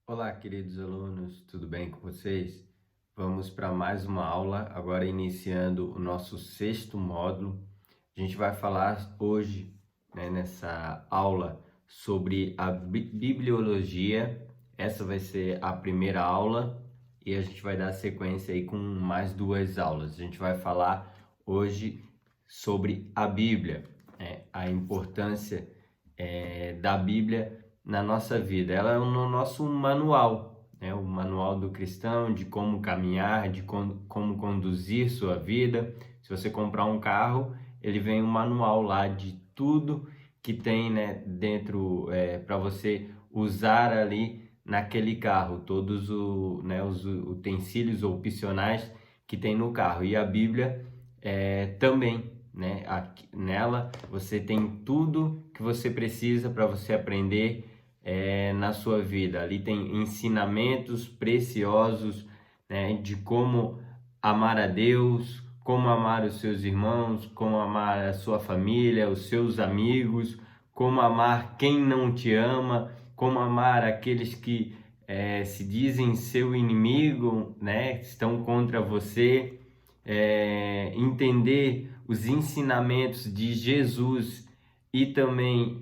Olá, queridos alunos, tudo bem com vocês? Vamos para mais uma aula, agora iniciando o nosso sexto módulo. A gente vai falar hoje, nessa aula, sobre a bibliologia. Essa vai ser a primeira aula e a gente vai dar sequência aí com mais duas aulas. A gente vai falar hoje sobre a Bíblia, a importância da Bíblia na nossa vida. Ela é o nosso manual, o manual do cristão, de como caminhar, de como conduzir sua vida. Se você comprar um carro, ele vem um manual lá de tudo que tem, dentro, para você usar ali naquele carro, todos os utensílios opcionais que tem no carro. E a Bíblia também, nela você tem tudo que você precisa para você aprender na sua vida. Ali tem ensinamentos preciosos, de como amar a Deus, como amar os seus irmãos, como amar a sua família, os seus amigos, como amar quem não te ama, como amar aqueles que se dizem seu inimigo, estão contra você. Entender os ensinamentos de Jesus e também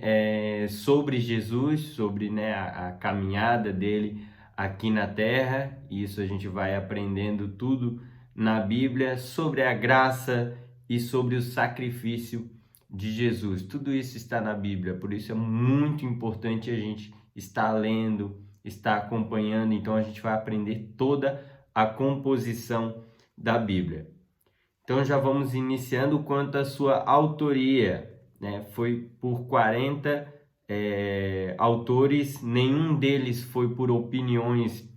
sobre Jesus, sobre, a caminhada dele aqui na Terra. Isso a gente vai aprendendo tudo na Bíblia, sobre a graça e sobre o sacrifício de Jesus. Tudo isso está na Bíblia, por isso é muito importante a gente estar lendo, estar acompanhando. Então a gente vai aprender toda a composição da Bíblia. Então já vamos iniciando quanto à sua autoria, Foi por 40 autores, nenhum deles foi por opiniões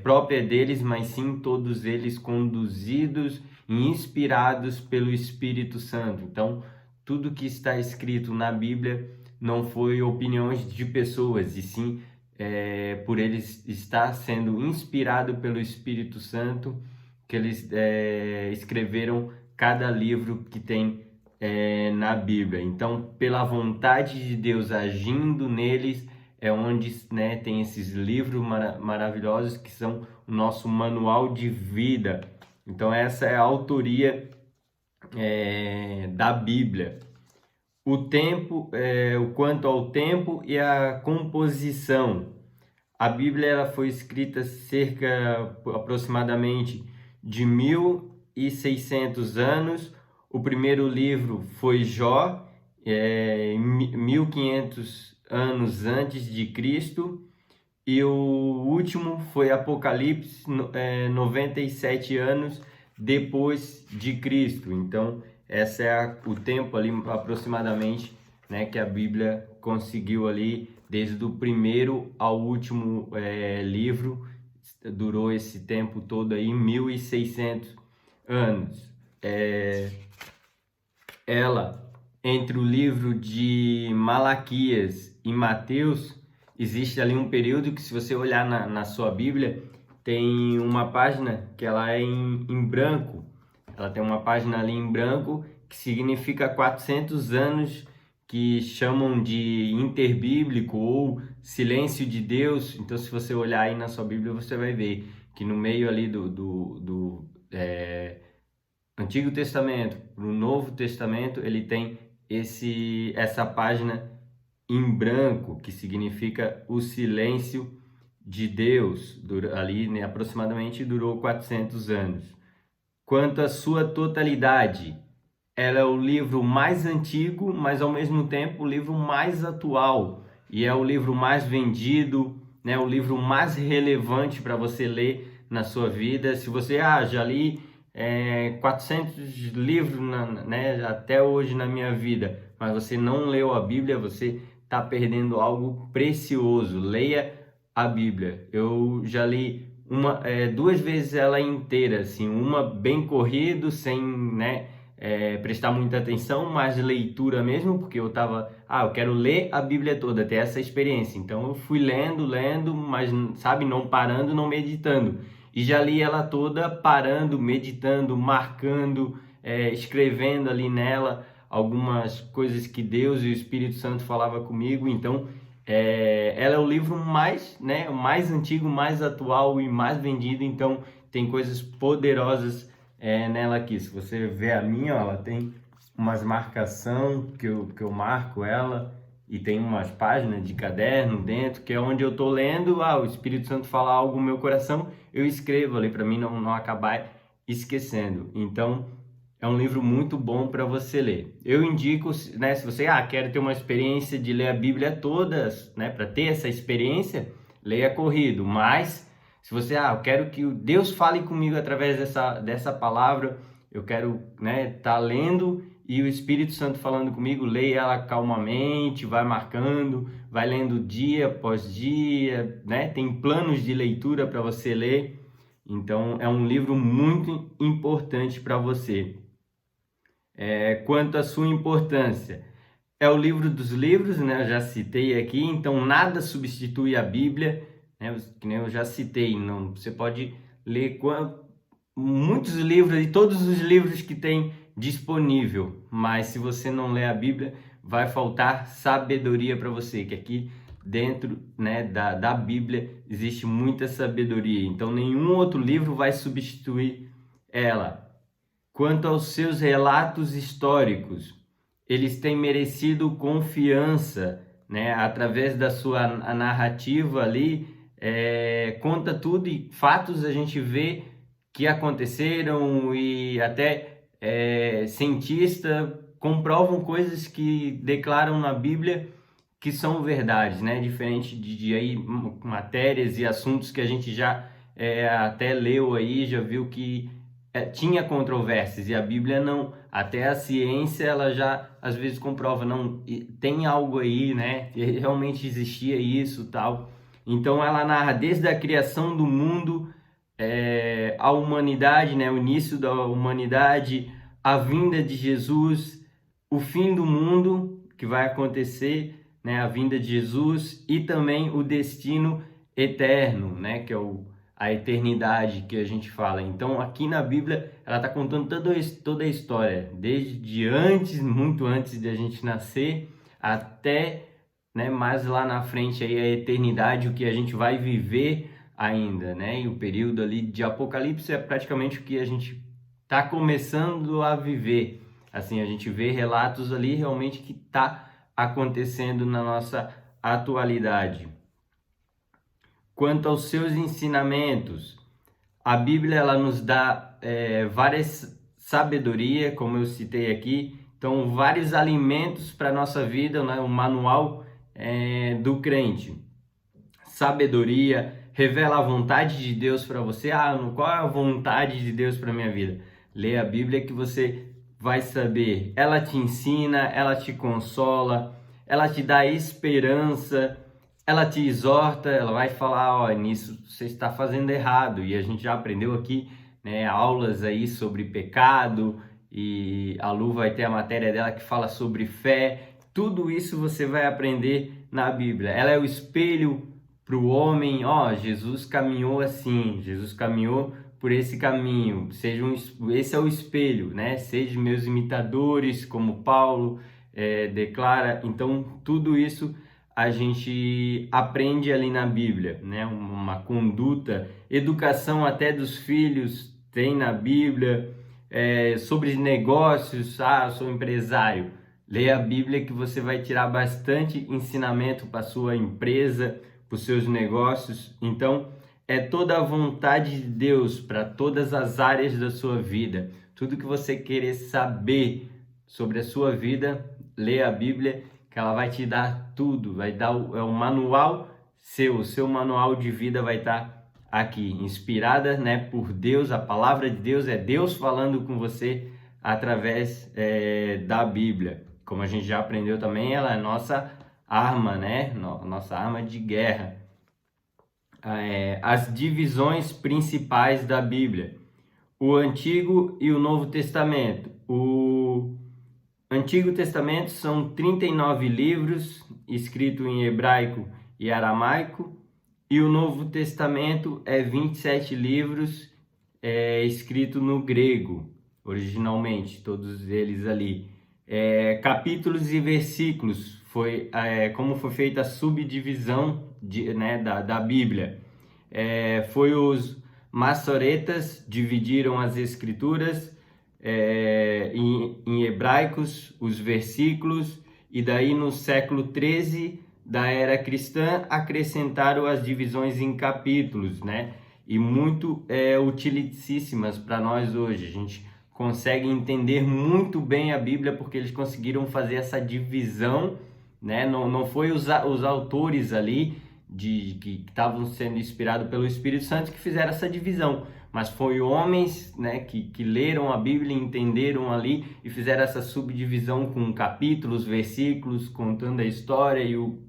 próprias deles, mas sim todos eles conduzidos e inspirados pelo Espírito Santo. Então, tudo que está escrito na Bíblia não foi opiniões de pessoas, e sim por eles estar sendo inspirado pelo Espírito Santo, que eles escreveram cada livro que tem na Bíblia. Então, pela vontade de Deus agindo neles, é onde tem esses livros maravilhosos que são o nosso manual de vida. Então, essa é a autoria da Bíblia. O tempo, o quanto ao tempo e a composição. A Bíblia ela foi escrita aproximadamente de 1.600 anos. O primeiro livro foi Jó, 1.500 anos antes de Cristo. E o último foi Apocalipse, 97 anos depois de Cristo. Então, esse é o tempo ali aproximadamente, que a Bíblia conseguiu ali, desde o primeiro ao último livro, durou esse tempo todo aí, 1.600 anos. Ela, entre o livro de Malaquias e Mateus, existe ali um período que, se você olhar na sua Bíblia, tem uma página que ela é em branco. Ela tem uma página ali em branco que significa 400 anos, que chamam de interbíblico ou silêncio de Deus. Então, se você olhar aí na sua Bíblia, você vai ver que no meio ali do Antigo Testamento para o Novo Testamento, ele tem essa página em branco, que significa o silêncio de Deus. Ali, aproximadamente durou 400 anos. Quanto à sua totalidade, ela é o livro mais antigo, mas ao mesmo tempo o livro mais atual, e é o livro mais vendido, o livro mais relevante para você ler na sua vida. Se você já li 400 livros até hoje na minha vida, mas você não leu a Bíblia, você está perdendo algo precioso. Leia a Bíblia. Eu já li duas vezes ela inteira, assim, uma bem corrido, sem prestar muita atenção, mas leitura mesmo, porque eu quero ler a Bíblia toda, ter essa experiência. Então eu fui lendo, mas não parando, não meditando. E já li ela toda parando, meditando, marcando, escrevendo ali nela algumas coisas que Deus e o Espírito Santo falava comigo. Então ela é o livro mais, né, mais antigo, mais atual e mais vendido, então tem coisas poderosas nela aqui. Se você ver a minha, ó, ela tem umas marcação que eu marco ela, e tem umas páginas de caderno dentro, que é onde eu tô lendo, o Espírito Santo fala algo no meu coração, eu escrevo ali para mim não acabar esquecendo. Então é um livro muito bom para você ler. Eu indico, né, se você quer ter uma experiência de ler a Bíblia toda, né, para ter essa experiência, leia corrido. Mas se você, eu quero que Deus fale comigo através dessa palavra, eu quero, né, tá lendo e o Espírito Santo falando comigo, leia ela calmamente, vai marcando, vai lendo dia após dia, né? Tem planos de leitura para você ler. Então é um livro muito importante para você. Quanto à sua importância, é o livro dos livros, né? Eu já citei aqui, então nada substitui a Bíblia, né? Que nem eu já citei, não, você pode ler muitos livros e todos os livros que tem disponível, mas se você não ler a Bíblia, vai faltar sabedoria para você, que aqui dentro, né, da Bíblia existe muita sabedoria, então nenhum outro livro vai substituir ela. Quanto aos seus relatos históricos, eles têm merecido confiança, né? Através da sua narrativa ali, conta tudo e fatos a gente vê que aconteceram, e até cientistas comprovam coisas que declaram na Bíblia que são verdades, né? Diferente de aí matérias e assuntos que a gente já até leu aí, já viu que tinha controvérsias, e a Bíblia não. Até a ciência ela já às vezes comprova, não, tem algo aí, né? Realmente existia isso, tal. Então ela narra desde a criação do mundo, a humanidade, né? O início da humanidade, a vinda de Jesus, o fim do mundo que vai acontecer, né? A vinda de Jesus, e também o destino eterno, né? Que é a eternidade que a gente fala. Então aqui na Bíblia ela está contando toda a história, desde antes, muito antes de a gente nascer, até, né, mais lá na frente aí a eternidade, o que a gente vai viver ainda, né? E o período ali de Apocalipse é praticamente o que a gente está começando a viver. Assim, a gente vê relatos ali realmente que está acontecendo na nossa atualidade. Quanto aos seus ensinamentos, a Bíblia ela nos dá várias sabedoria, como eu citei aqui, então vários alimentos para a nossa vida, né? Um manual do crente. Sabedoria, revela a vontade de Deus para você. Qual é a vontade de Deus para minha vida? Lê a Bíblia que você vai saber. Ela te ensina, ela te consola, ela te dá esperança, ela te exorta, ela vai falar, nisso você está fazendo errado. E a gente já aprendeu aqui, né, aulas aí sobre pecado, e a Lu vai ter a matéria dela que fala sobre fé. Tudo isso você vai aprender na Bíblia. Ela é o espelho para o homem. Jesus caminhou assim, Jesus caminhou por esse caminho. Esse é o espelho, né? Sejam meus imitadores, como Paulo declara. Então tudo isso a gente aprende ali na Bíblia, né? Uma conduta, educação até dos filhos tem na Bíblia, sobre negócios. Eu sou empresário, leia a Bíblia que você vai tirar bastante ensinamento para sua empresa, para os seus negócios. Então é toda a vontade de Deus para todas as áreas da sua vida. Tudo que você querer saber sobre a sua vida, leia a Bíblia, que ela vai te dar tudo, vai dar o manual o seu manual de vida vai estar aqui, inspirada, né, por Deus. A palavra de Deus é Deus falando com você através da Bíblia. Como a gente já aprendeu também, ela é nossa arma, né, nossa arma de guerra. As divisões principais da Bíblia: o Antigo e o Novo Testamento. O Antigo Testamento são 39 livros, escrito em hebraico e aramaico, e o Novo Testamento é 27 livros, escrito no grego, originalmente, todos eles ali. Capítulos e versículos como foi feita a subdivisão da Bíblia. Foi os maçoretas dividiram as escrituras em hebraicos, os versículos, e daí no século 13 da era cristã acrescentaram as divisões em capítulos, né? E muito utilíssimas para nós hoje. A gente consegue entender muito bem a Bíblia porque eles conseguiram fazer essa divisão, né? Não foi os autores ali que estavam sendo inspirados pelo Espírito Santo que fizeram essa divisão, mas foi homens, né, que leram a Bíblia, entenderam ali e fizeram essa subdivisão com capítulos, versículos, contando a história e o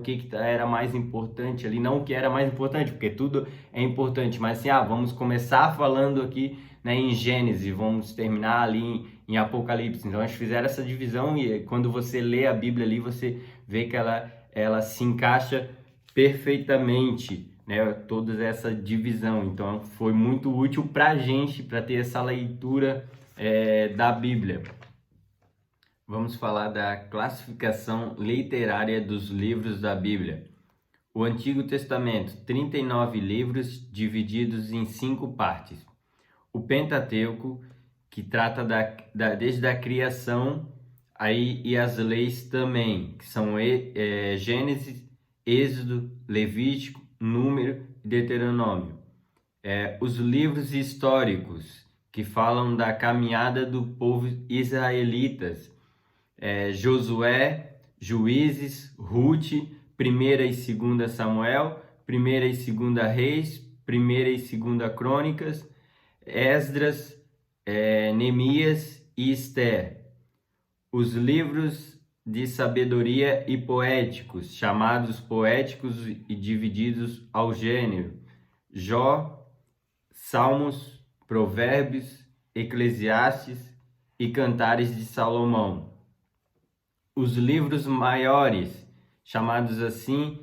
que era mais importante ali, não o que era mais importante, porque tudo é importante, mas assim, vamos começar falando aqui, né, em Gênesis, vamos terminar ali em Apocalipse. Então eles fizeram essa divisão e quando você lê a Bíblia ali, você vê que ela se encaixa perfeitamente, né, toda essa divisão. Então foi muito útil para a gente, para ter essa leitura da Bíblia. Vamos falar da classificação literária dos livros da Bíblia. O Antigo Testamento, 39 livros divididos em 5 partes. O Pentateuco, que trata desde a criação e as leis também, que são Gênesis, Êxodo, Levítico, Número e Deuteronômio. Os livros históricos, que falam da caminhada do povo israelitas. Josué, Juízes, Ruth, 1ª e 2ª Samuel, 1ª e 2ª Reis, 1ª e 2ª Crônicas, Esdras, Neemias e Esther. Os livros de sabedoria e poéticos, chamados poéticos e divididos ao gênero: Jó, Salmos, Provérbios, Eclesiastes e Cantares de Salomão. Os livros maiores, chamados assim,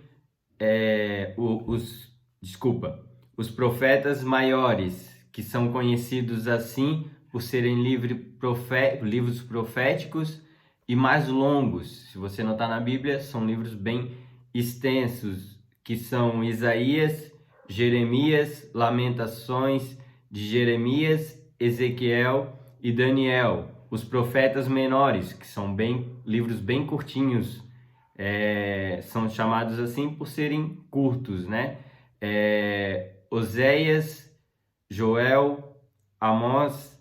os profetas maiores, que são conhecidos assim por serem livros proféticos e mais longos. Se você notar na Bíblia, são livros bem extensos, que são Isaías, Jeremias, Lamentações de Jeremias, Ezequiel e Daniel. Os profetas menores, que são livros bem curtinhos, são chamados assim por serem curtos, né? Oséias, Joel, Amós,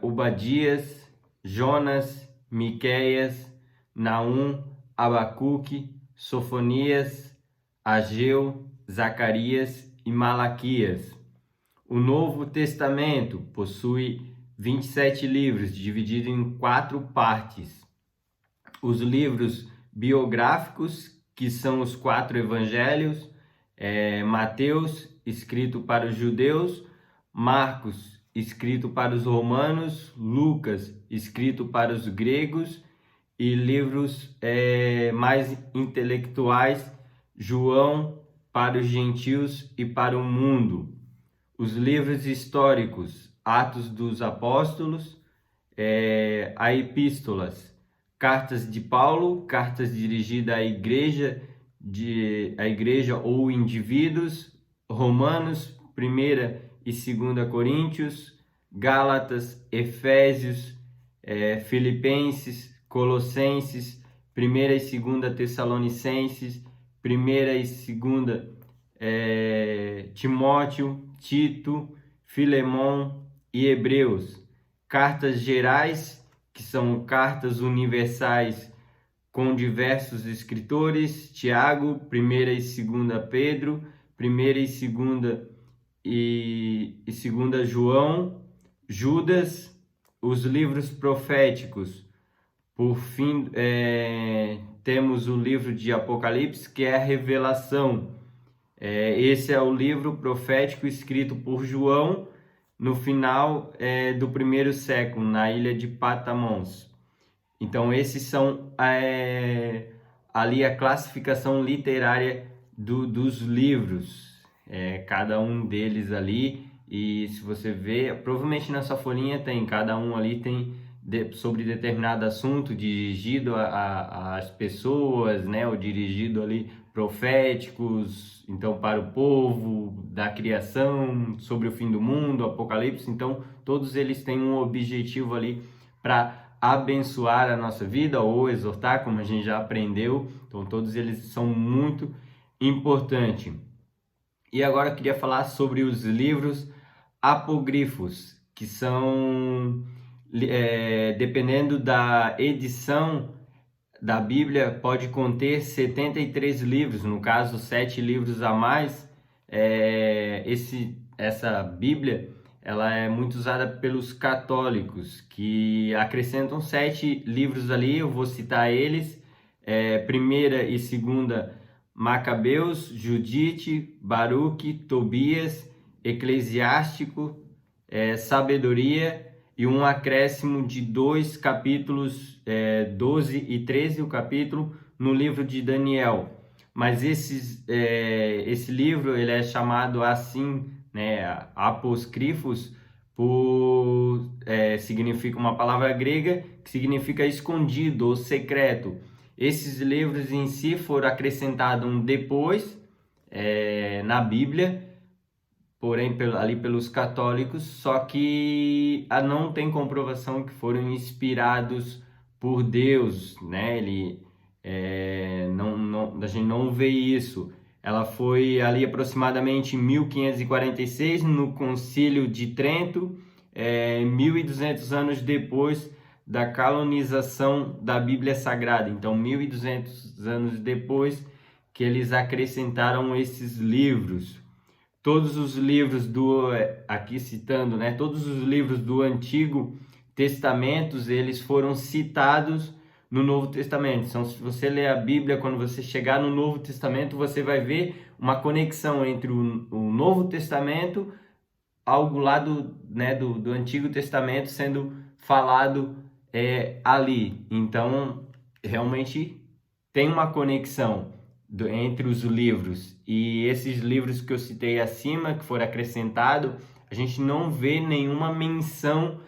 Obadias, Jonas, Miqueias, Naum, Abacuque, Sofonias, Ageu, Zacarias e Malaquias. O Novo Testamento possui 27 livros, divididos em 4 partes. Os livros biográficos, que são os 4 evangelhos: Mateus, escrito para os judeus; Marcos, escrito para os romanos; Lucas, escrito para os gregos; e livros mais intelectuais: João, para os gentios e para o mundo. Os livros históricos: Atos dos Apóstolos, a Epístolas, cartas de Paulo, cartas dirigidas à igreja ou indivíduos; Romanos, 1ª e 2ª Coríntios, Gálatas, Efésios, Filipenses, Colossenses, 1ª e 2ª Tessalonicenses, 1ª e 2ª Timóteo, Tito, Filemão e Hebreus. Cartas gerais, que são cartas universais com diversos escritores: Tiago, 1ª e 2ª Pedro, 1ª e 2ª João, Judas. Os livros proféticos, por fim, temos o livro de Apocalipse, que é a revelação. Esse é o livro profético escrito por João no final do 1º século, na ilha de Patmos. Então, esses são ali a classificação literária dos livros, cada um deles ali. E se você ver, provavelmente na sua folhinha cada um ali sobre determinado assunto dirigido às pessoas, né? Ou dirigido ali proféticos, então para o povo, da criação, sobre o fim do mundo, Apocalipse. Então todos eles têm um objetivo ali para abençoar a nossa vida ou exortar, como a gente já aprendeu. Então todos eles são muito importantes. E agora eu queria falar sobre os livros apócrifos, que são, dependendo da edição da Bíblia, pode conter 73 livros, no caso 7 livros a mais. Essa Bíblia ela é muito usada pelos católicos, que acrescentam 7 livros ali. Eu vou citar eles: primeira e segunda Macabeus, Judite, Baruque, Tobias, Eclesiástico, Sabedoria, e um acréscimo de 2 capítulos, 12 e 13 o capítulo, no livro de Daniel. Mas esse livro ele é chamado assim, né, apócrifos, significa uma palavra grega que significa escondido ou secreto. Esses livros em si foram acrescentados depois na Bíblia, porém ali pelos católicos, só que não tem comprovação que foram inspirados por Deus, né? A gente não vê isso. Ela foi ali aproximadamente em 1546, no Concílio de Trento, 1200 anos depois da canonização da Bíblia Sagrada. Então, 1200 anos depois que eles acrescentaram esses livros. Todos os livros aqui citando, né, todos os livros do Antigo Testamento, eles foram citados no Novo Testamento. Então, se você ler a Bíblia, quando você chegar no Novo Testamento, você vai ver uma conexão entre o Novo Testamento, algo lá do Antigo Testamento sendo falado ali. Então, realmente tem uma conexão entre os livros. E esses livros que eu citei acima, que foram acrescentados, a gente não vê nenhuma menção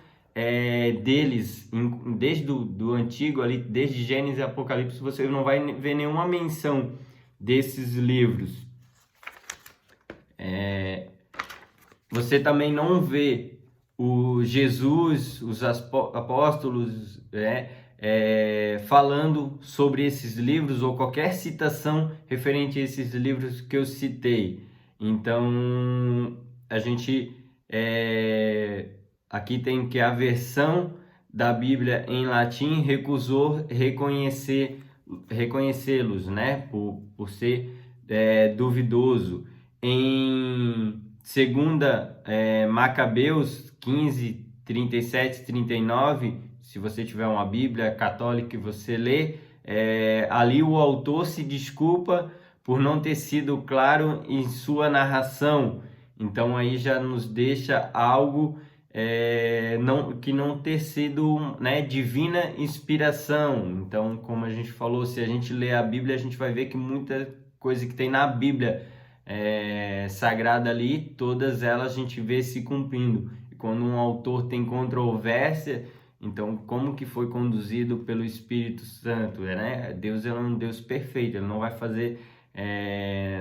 deles, desde do Antigo, ali, desde Gênesis e Apocalipse, você não vai ver nenhuma menção desses livros. Você também não vê o Jesus, os apóstolos, falando sobre esses livros ou qualquer citação referente a esses livros que eu citei. Então, a gente aqui tem que a versão da Bíblia em latim recusou reconhecê-los, né, por ser duvidoso. Em segunda Macabeus 15, 37, 39, se você tiver uma Bíblia católica e você lê, ali o autor se desculpa por não ter sido claro em sua narração. Então aí já nos deixa algo que não ter sido, né, divina inspiração. Então, como a gente falou, se a gente lê a Bíblia, a gente vai ver que muita coisa que tem na Bíblia sagrada ali, todas elas a gente vê se cumprindo. E quando um autor tem controvérsia, então como que foi conduzido pelo Espírito Santo, né? Deus é um Deus perfeito, ele não vai fazer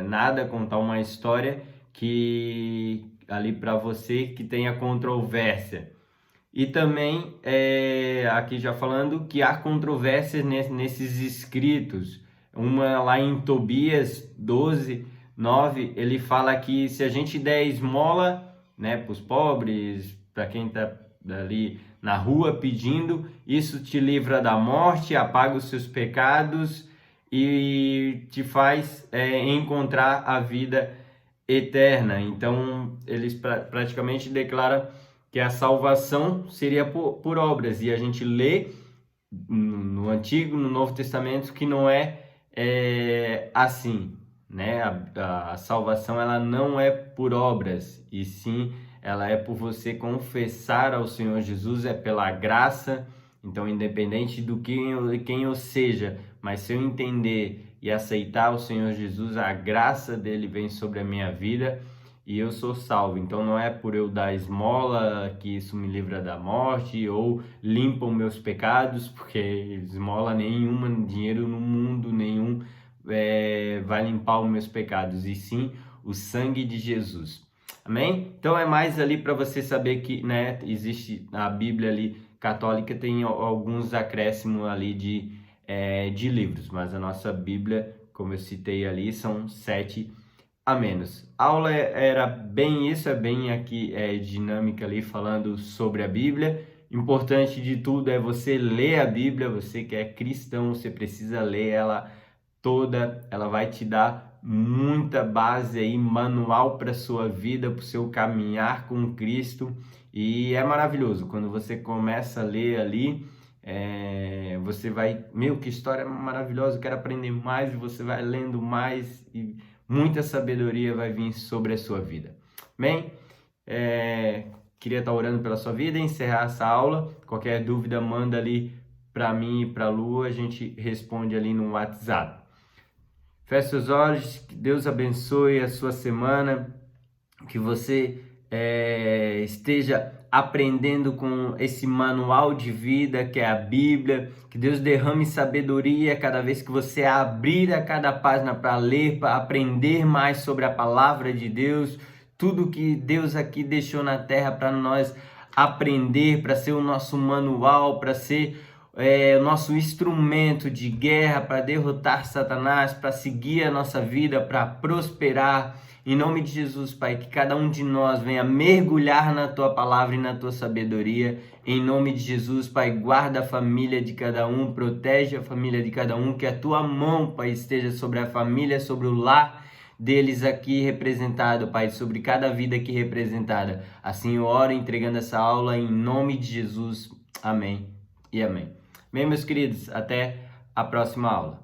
nada, contar uma história que ali para você que tenha controvérsia. E também aqui já falando que há controvérsias nesses escritos. Uma lá em Tobias 12, 9, ele fala que se a gente der esmola, né, para os pobres, para quem está ali na rua pedindo, isso te livra da morte, apaga os seus pecados e te faz encontrar a vida eterna. Então, eles praticamente declaram que a salvação seria por obras, e a gente lê no Antigo, no Novo Testamento, que não é assim, né? A salvação ela não é por obras, e sim ela é por você confessar ao Senhor Jesus, é pela graça. Então, independente do quem eu seja, mas se eu entender e aceitar o Senhor Jesus, a graça dele vem sobre a minha vida e eu sou salvo. Então não é por eu dar esmola que isso me livra da morte ou limpa os meus pecados, porque esmola nenhuma, dinheiro no mundo nenhum vai limpar os meus pecados, e sim o sangue de Jesus. Amém? Então é mais ali para você saber que, né, existe a Bíblia ali católica, tem alguns acréscimos ali de livros, mas a nossa Bíblia, como eu citei ali, são 7 a menos. A aula era bem isso, é bem aqui dinâmica ali, falando sobre a Bíblia. Importante de tudo é você ler a Bíblia. Você que é cristão, você precisa ler ela toda. Ela vai te dar muita base aí, manual para sua vida, para o seu caminhar com Cristo. E é maravilhoso quando você começa a ler ali. Você vai, meu, que história maravilhosa, eu quero aprender mais, e você vai lendo mais e muita sabedoria vai vir sobre a sua vida. Bem, queria estar orando pela sua vida, encerrar essa aula. Qualquer dúvida, manda ali para mim e para a Lu, a gente responde ali no WhatsApp. Feche seus olhos, que Deus abençoe a sua semana, que você esteja aprendendo com esse manual de vida que é a Bíblia, que Deus derrame sabedoria cada vez que você abrir a cada página para ler, para aprender mais sobre a palavra de Deus, tudo que Deus aqui deixou na terra para nós aprender, para ser o nosso manual, para ser o nosso instrumento de guerra, para derrotar Satanás, para seguir a nossa vida, para prosperar. Em nome de Jesus, Pai, que cada um de nós venha mergulhar na Tua palavra e na Tua sabedoria. Em nome de Jesus, Pai, guarda a família de cada um, protege a família de cada um, que a Tua mão, Pai, esteja sobre a família, sobre o lar deles aqui representado, Pai, sobre cada vida aqui representada. Assim eu oro entregando essa aula em nome de Jesus. Amém e amém. Bem, meus queridos, até a próxima aula.